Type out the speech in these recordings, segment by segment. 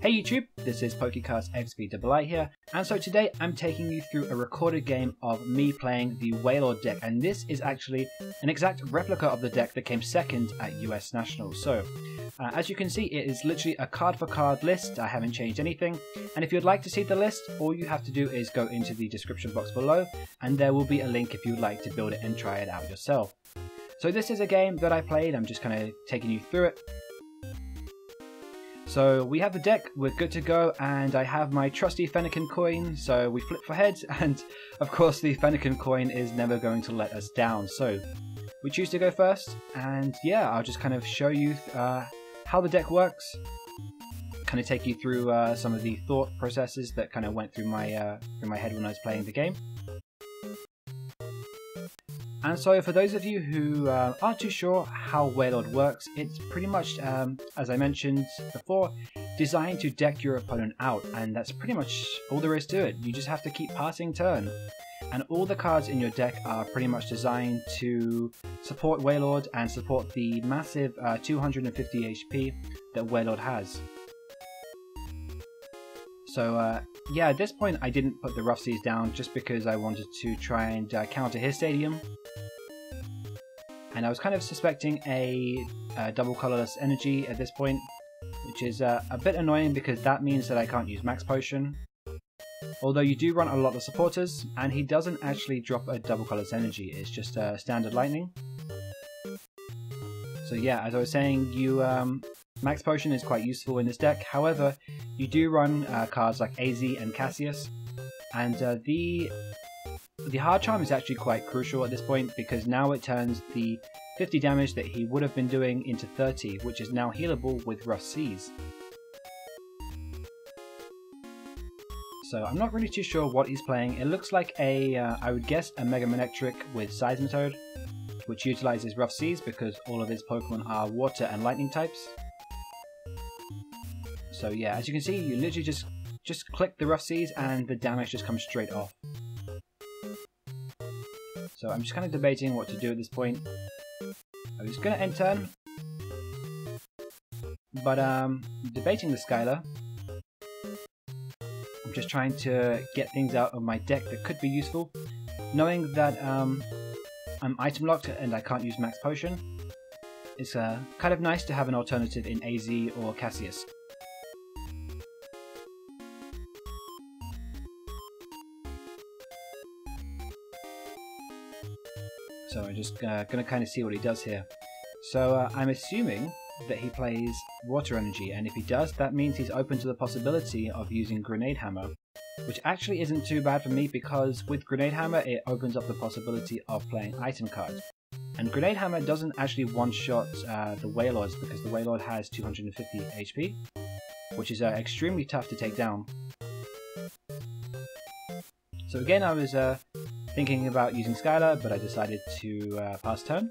Hey YouTube, this is PokéCastXVll here, and so today I'm taking you through a recorded game of me playing the Wailord deck, and this is actually an exact replica of the deck that came second at US Nationals. So, as you can see, it is literally a card for card list. I haven't changed anything, and if you'd like to see the list, all you have to do is go into the description box below, and there will be a link if you'd like to build it and try it out yourself. So this is a game that I played. I'm just kind of taking you through it. So we have the deck, we're good to go, and I have my trusty Fennekin coin, so we flip for heads, and of course the Fennekin coin is never going to let us down. So we choose to go first, and yeah, I'll just kind of show you how the deck works, kind of take you through some of the thought processes that kind of went through my head when I was playing the game. And so for those of you who aren't too sure how Wailord works, it's pretty much, as I mentioned before, designed to deck your opponent out, and that's pretty much all there is to it. You just have to keep passing turn. And all the cards in your deck are pretty much designed to support Wailord and support the massive 250 HP that Wailord has. So yeah, at this point I didn't put the Rough Seas down just because I wanted to try and counter his stadium. And I was kind of suspecting a double colorless energy at this point, which is a bit annoying because that means that I can't use Max Potion. Although you do run a lot of supporters, and he doesn't actually drop a double colorless energy, it's just standard lightning. So yeah, as I was saying, Max Potion is quite useful in this deck. However, you do run cards like AZ and Cassius, and the hard charm is actually quite crucial at this point because now it turns the 50 damage that he would have been doing into 30, which is now healable with Rough Seas. So I'm not really too sure what he's playing. It looks like I would guess a Mega Manectric with Seismitoad, which utilizes Rough Seas because all of his Pokemon are water and lightning types. So yeah, as you can see, you literally just click the Rough Seas and the damage just comes straight off. So I'm just kind of debating what to do at this point. I was going to end turn, but debating the Skylar. I'm just trying to get things out of my deck that could be useful, knowing that I'm item locked and I can't use Max Potion. It's kind of nice to have an alternative in AZ or Cassius. So I'm just going to kind of see what he does here. So I'm assuming that he plays Water Energy, and if he does, that means he's open to the possibility of using Grenade Hammer, which actually isn't too bad for me because with Grenade Hammer it opens up the possibility of playing item cards. And Grenade Hammer doesn't actually one-shot the Wailords because the Wailord has 250 HP, which is extremely tough to take down. So again, I was thinking about using Skylar, but I decided to pass turn.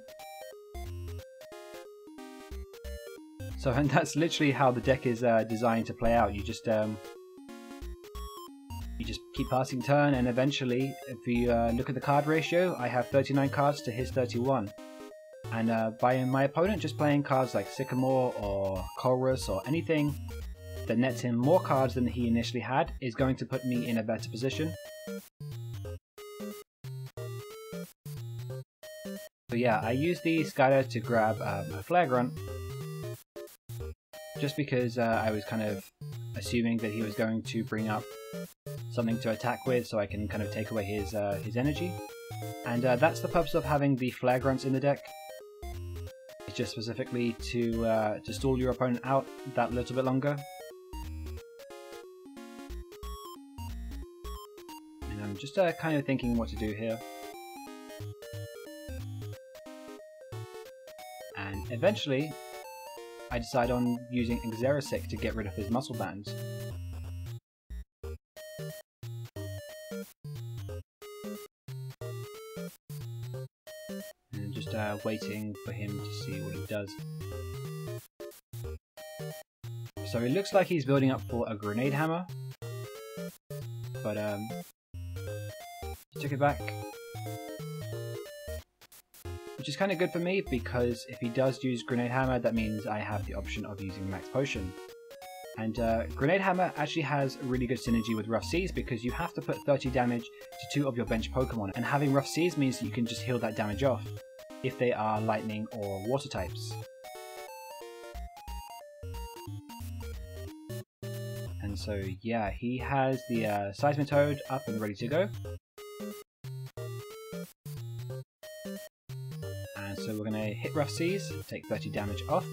So, and that's literally how the deck is designed to play out. You just keep passing turn, and eventually, if you look at the card ratio, I have 39 cards to his 31. And by my opponent just playing cards like Sycamore or Colrus or anything that nets him more cards than he initially had is going to put me in a better position. So yeah, I used the Skylar to grab a Flare Grunt, just because I was kind of assuming that he was going to bring up something to attack with, so I can kind of take away his energy. And that's the purpose of having the Flare Grunts in the deck. It's just specifically to stall your opponent out that little bit longer. And I'm just kind of thinking what to do here. And eventually, I decide on using Xerasic to get rid of his muscle bands. And just waiting for him to see what he does. So it looks like he's building up for a Grenade Hammer, but he took it back. Which is kind of good for me because if he does use Grenade Hammer, that means I have the option of using Max Potion. And Grenade Hammer actually has really good synergy with Rough Seas because you have to put 30 damage to 2 of your bench Pokemon, and having Rough Seas means you can just heal that damage off if they are lightning or water types. And so yeah, he has the Seismitoad up and ready to go. And so we're going to hit Rough Seas, take 30 damage off.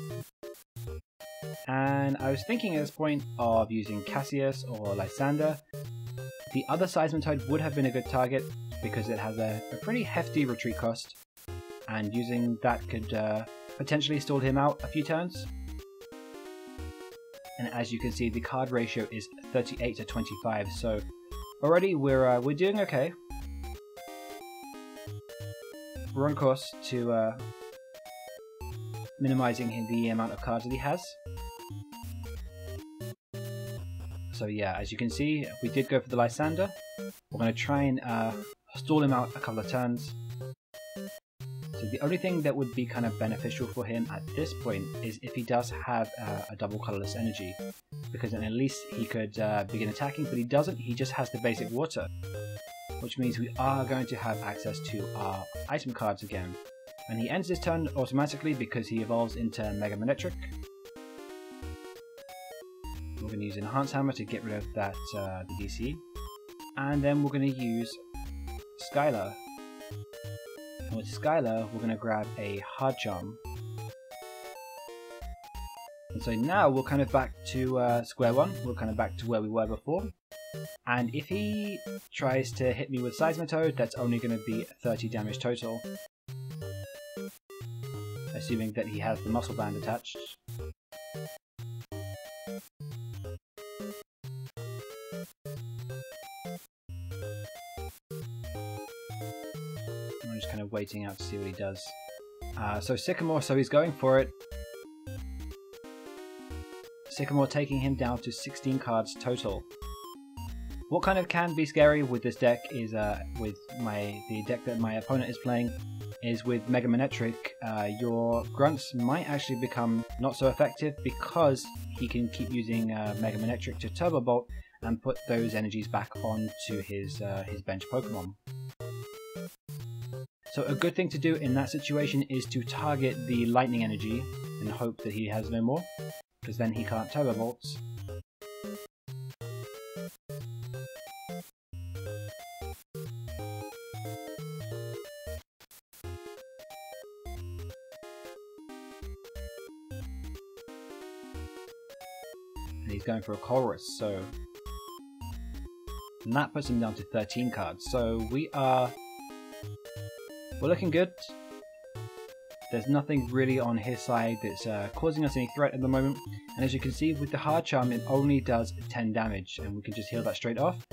And I was thinking at this point of using Cassius or Lysander. The other Seismitoad would have been a good target because it has a pretty hefty retreat cost, and using that could potentially stall him out a few turns. And as you can see, the card ratio is 38 to 25, so already we're doing okay. We're on course to minimizing the amount of cards that he has. So yeah, as you can see, we did go for the Lysander. We're going to try and stall him out a couple of turns. So the only thing that would be kind of beneficial for him at this point is if he does have a double colorless energy, because then at least he could begin attacking, but he doesn't, he just has the basic water, which means we are going to have access to our item cards again. And he ends his turn automatically because he evolves into Mega Manectric. We're going to use Enhance Hammer to get rid of that the DC, and then we're going to use Skylar. And with Skylar, we're going to grab a Hard Charm. And so now we're kind of back to square one. We're kind of back to where we were before. And if he tries to hit me with Seismitoad, that's only going to be 30 damage total, assuming that he has the Muscle Band attached. I'm just kind of waiting out to see what he does. So Sycamore, so he's going for it. Sycamore taking him down to 16 cards total. What kind of can be scary with this deck is, with the deck that my opponent is playing, is with Mega Manectric, your grunts might actually become not so effective because he can keep using Mega Manectric to Turbo Bolt and put those energies back onto his bench Pokemon. So a good thing to do in that situation is to target the lightning energy and hope that he has no more, because then he can't Turbo Bolts. And he's going for a Colress, so... And that puts him down to 13 cards, so we're looking good. There's nothing really on his side that's causing us any threat at the moment, and as you can see with the Hard Charm it only does 10 damage, and we can just heal that straight off,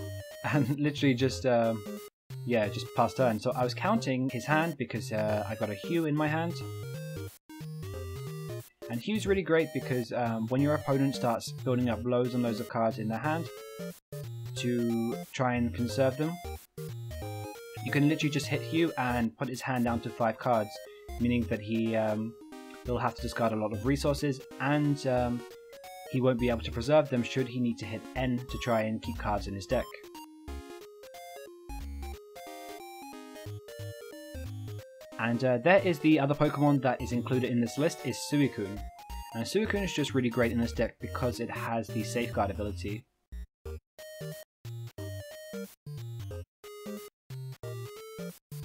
and literally just, yeah, just pass turn. So I was counting his hand because I got a Hue in my hand, and Hue's really great because when your opponent starts building up loads and loads of cards in their hand to try and conserve them, you can literally just hit Hue and put his hand down to 5 cards, meaning that he'll have to discard a lot of resources, and he won't be able to preserve them should he need to hit N to try and keep cards in his deck. And there is the other Pokemon that is included in this list, is Suicune. And Suicune is just really great in this deck because it has the Safeguard ability.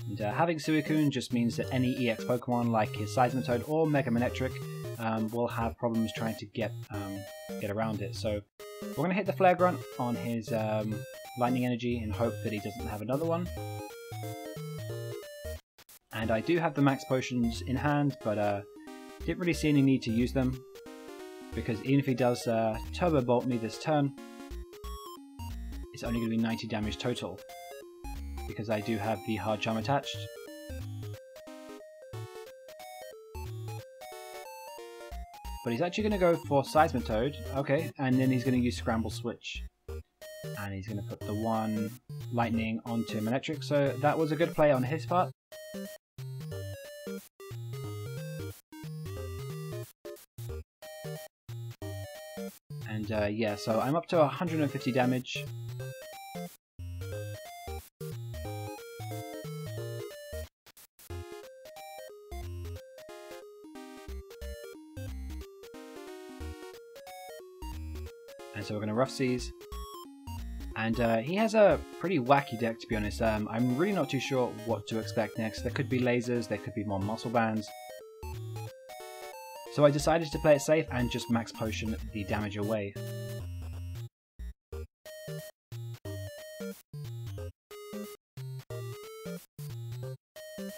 And having Suicune just means that any EX Pokemon like his Seismitoad or Mega Manectric will have problems trying to get around it. So we're going to hit the Flare Grunt on his Lightning Energy and hope that he doesn't have another one. And I do have the max potions in hand, but didn't really see any need to use them, because even if he does Turbo Bolt me this turn, it's only going to be 90 damage total, because I do have the Hard Charm attached. But he's actually going to go for Seismitoad, okay, and then he's going to use Scramble Switch. And he's going to put the one Lightning onto Manectric, so that was a good play on his part. And And yeah, so I'm up to 150 damage. And so we're going to Rough Seas. And he has a pretty wacky deck, to be honest. I'm really not too sure what to expect next. There could be lasers, there could be more muscle bands. So I decided to play it safe and just max potion the damage away.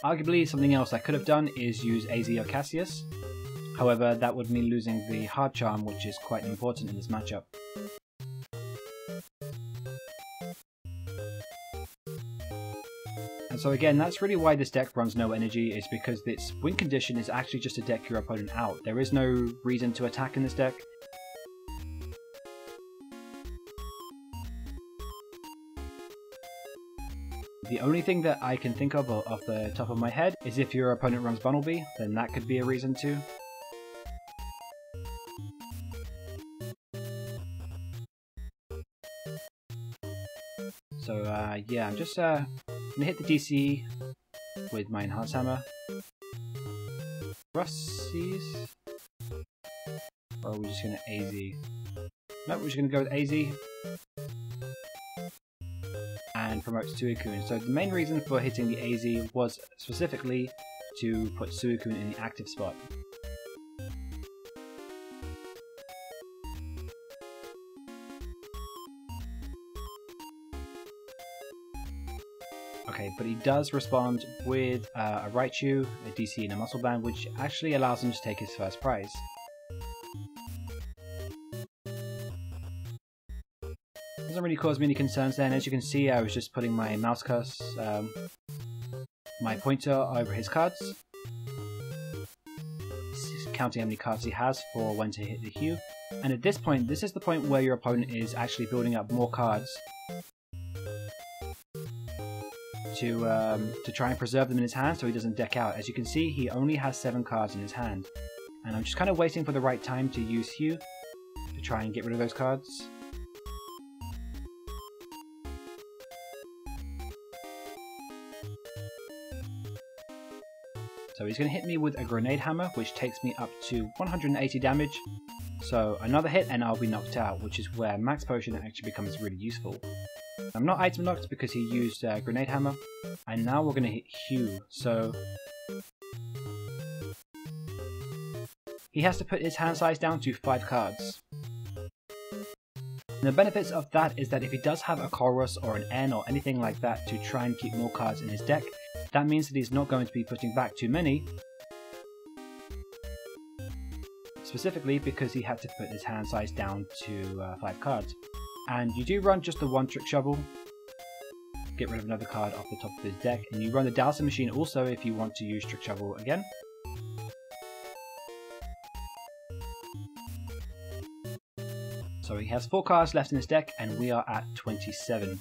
Arguably, something else I could have done is use AZ or Cassius. However, that would mean losing the Hard Charm, which is quite important in this matchup. And so again, that's really why this deck runs no energy, is because its win condition is actually just to deck your opponent out. There is no reason to attack in this deck. The only thing that I can think of off the top of my head is if your opponent runs Bunnelby, then that could be a reason to. So yeah, I'm just gonna hit the DC with my Enhanced Hammer. Rough Seas? Or are we just gonna AZ? No, we're just gonna go with AZ. And promote Suicune. So the main reason for hitting the AZ was specifically to put Suicune in the active spot. Okay, but he does respond with a Raichu, a DC and a Muscle Band, which actually allows him to take his first prize. Doesn't really cause me any concerns then. As you can see, I was just putting my mouse cursor, my pointer over his cards. Just counting how many cards he has for when to hit the Hue. And at this point, this is the point where your opponent is actually building up more cards to try and preserve them in his hand so he doesn't deck out. As you can see, he only has 7 cards in his hand. And I'm just kind of waiting for the right time to use Hue to try and get rid of those cards. So he's going to hit me with a Grenade Hammer, which takes me up to 180 damage. So another hit and I'll be knocked out, which is where Max Potion actually becomes really useful. I'm not item locked because he used Grenade Hammer, and now we're going to hit Hue. So he has to put his hand size down to 5 cards. And the benefits of that is that if he does have a Chorus or an N or anything like that to try and keep more cards in his deck, that means that he's not going to be putting back too many, specifically because he had to put his hand size down to 5 cards. And you do run just the one Trick Shovel, get rid of another card off the top of his deck, and you run the Dowsing Machine also if you want to use Trick Shovel again. So he has 4 cards left in his deck, and we are at 27.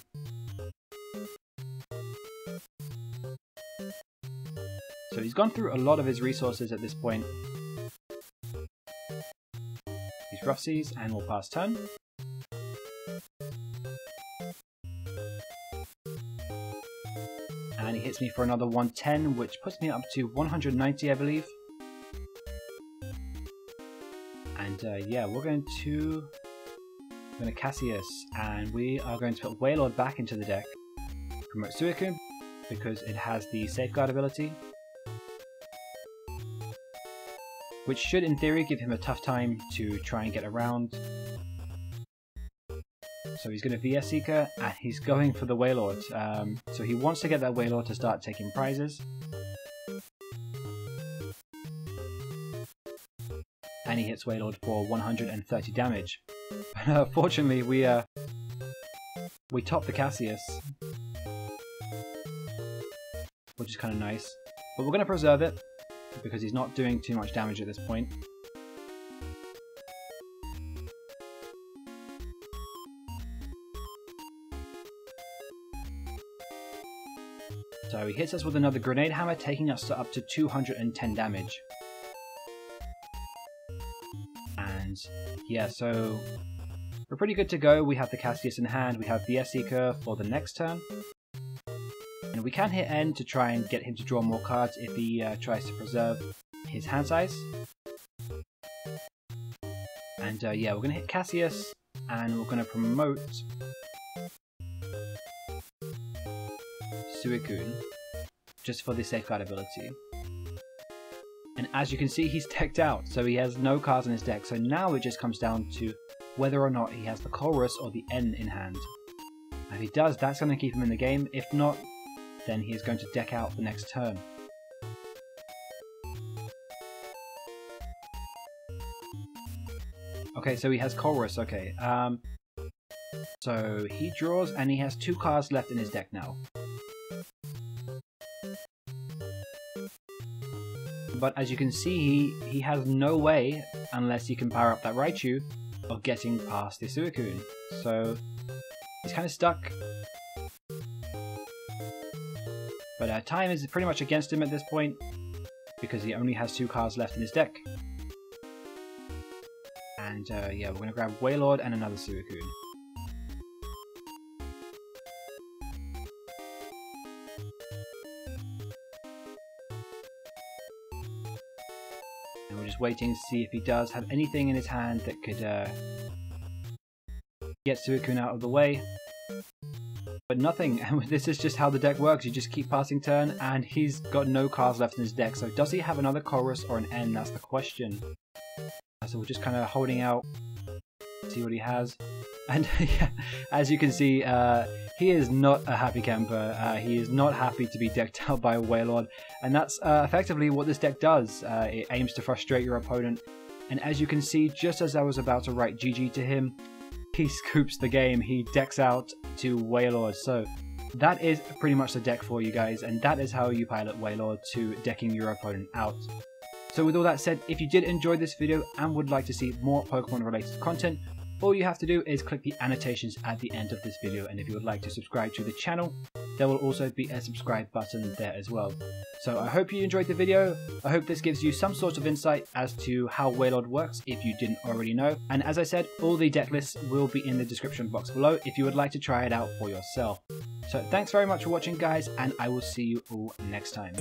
So he's gone through a lot of his resources at this point. He's Rough Seas and will pass turn. And he hits me for another 110, which puts me up to 190, I believe. And yeah, we're going to Cassius, and we are going to put Wailord back into the deck. Promote Suicune, because it has the Safeguard ability, which should in theory give him a tough time to try and get around. So he's going to VS Seeker, and he's going for the Wailord. So he wants to get that Wailord to start taking prizes. And he hits Wailord for 130 damage. But fortunately, we top the Cassius, which is kind of nice. But we're going to preserve it, because he's not doing too much damage at this point. So he hits us with another Grenade Hammer, taking us up to 210 damage. And yeah, so we're pretty good to go. We have the Cassius in hand, we have the S-Seeker for the next turn. And we can hit N to try and get him to draw more cards if he tries to preserve his hand size. And yeah, we're going to hit Cassius, and we're going to promote Suicune, just for the safeguard ability. And as you can see, he's decked out, so he has no cards in his deck. So now it just comes down to whether or not he has the Chorus or the N in hand. If he does, that's going to keep him in the game. If not, then he is going to deck out the next turn. Okay, so he has Chorus, okay. So he draws, and he has 2 cards left in his deck now. But as you can see, he has no way, unless he can power up that Raichu, of getting past the Suicune. So he's kind of stuck. But time is pretty much against him at this point, because he only has 2 cards left in his deck. And yeah, we're going to grab Wailord and another Suicune. And we're just waiting to see if he does have anything in his hand that could get Suicune out of the way. But nothing, and this is just how the deck works. You just keep passing turn, and he's got no cards left in his deck. So does he have another Chorus or an N? That's the question. So we're just kind of holding out, see what he has. And yeah, as you can see, he is not a happy camper. He is not happy to be decked out by a Wailord, and that's effectively what this deck does. It aims to frustrate your opponent, and as you can see, just as I was about to write GG to him, he scoops the game. He decks out to Wailord. So that is pretty much the deck for you guys, and that is how you pilot Wailord to decking your opponent out. So with all that said, if you did enjoy this video and would like to see more Pokemon related content, all you have to do is click the annotations at the end of this video, and if you would like to subscribe to the channel, there will also be a subscribe button there as well. So I hope you enjoyed the video. I hope this gives you some sort of insight as to how Wailord works if you didn't already know. And as I said, all the deck lists will be in the description box below if you would like to try it out for yourself. So thanks very much for watching, guys, and I will see you all next time.